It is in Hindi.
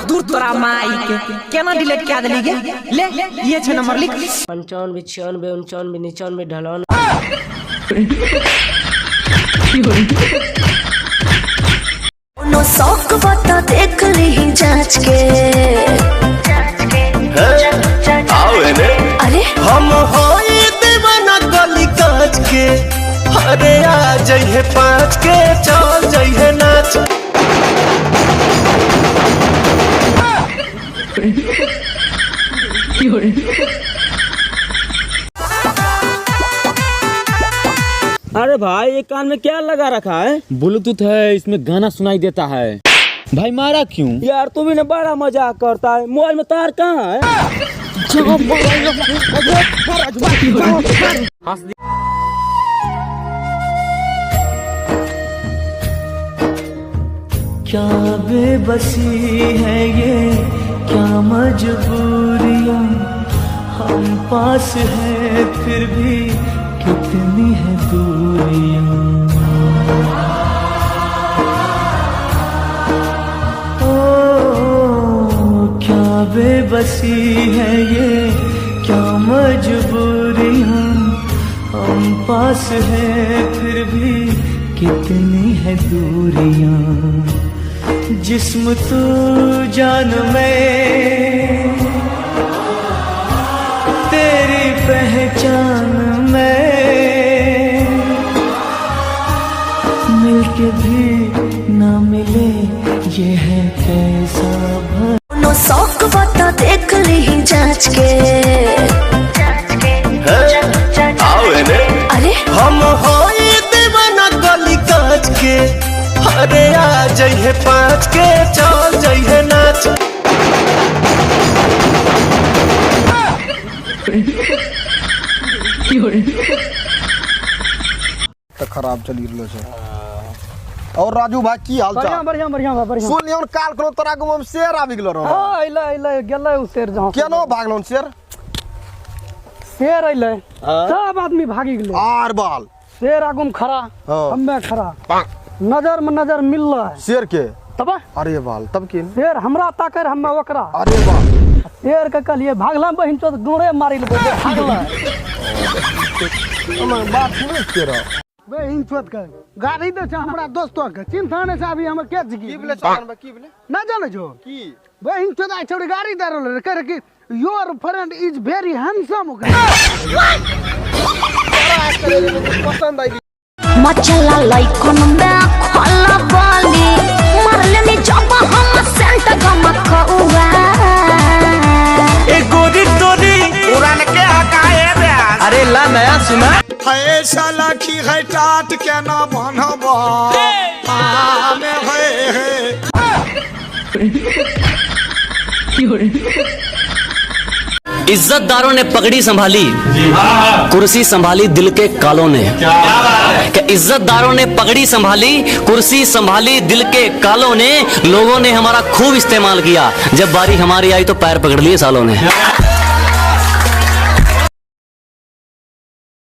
दूर तोरा माई के केना डिलीट कर देली गे। ले ये छे नंबर लिख 95 96 99 99 ढलान। नो शौक बता देख ली जांच के। अरे हम होई दीवाना गली काच के। अरे आ जाइए 5 के चल जाइए नाच। अरे भाई ये कान में क्या लगा रखा है? ब्लूटूथ है, इसमें गाना सुनाई देता है। भाई मारा क्यों? यार तू भी ना बड़ा मजाक करता है। मोबाइल में तार कहाँ है? क्या बेबसी है ये, क्या मजबूरियां, हम पास हैं फिर भी कितनी है दूरियां। ओ क्या बेबसी है ये, क्या मजबूरियां, हम पास हैं फिर भी कितनी है दूरियां। जिस्म तू जान में, तेरी पहचान में, मिलके भी ना मिले ये है कैसा भर। नो शौक बता देख ली जांच के। अरे हम होई दीवाना गली काच के। अरे आ जाइए 5 के चल जाइए नाच। तो खराब चली रहलो छै। और राजू भाई की हाल चाल? बढ़िया बढ़िया बढ़िया। सुन लियो काल करो तोरा गांव में शेर आबि गेलो रहो। हां अइले गेलै उ शेर जहां। केनो भागलो शेर? शेर अइले सब आदमी भागी गेलै। आर बाल शेर आगू में खड़ा, हम्मे खड़ा, नजर में नजर मिल रहा है शेर के। तब अरे बाल तब के शेर हमरा ताकर हम्मे ओकरा। अरे बाल शेर के कहलिए भागला बहिन तो डोरे मारी ले भागला। हम बात सुन तेरा बे इंचोत के गाड़ी दे छ हमरा दोस्तों के चिंता ने से अभी हम के जगी की बोले चान बा की बोले ना जाने जो की बे इंचोत आ छोड़ी गाड़ी दे रहल करे कि your friend is very handsome. पसंद आई मचला लाइकन में खोला बाली मारले में जब हम सेंट गमकौआ। ए गोरी तोरी उड़ान के हकाए रे। अरे ला नया सुना है साला की है टाट के ना बनबा में है। इज्जतदारों ने पगड़ी संभाली, कुर्सी संभाली दिल के कालों ने। क्या इज्जतदारों ने पगड़ी संभाली, कुर्सी संभाली दिल के कालों ने। लोगों ने हमारा खूब इस्तेमाल किया, जब बारी हमारी आई तो पैर पकड़ लिए सालों ने।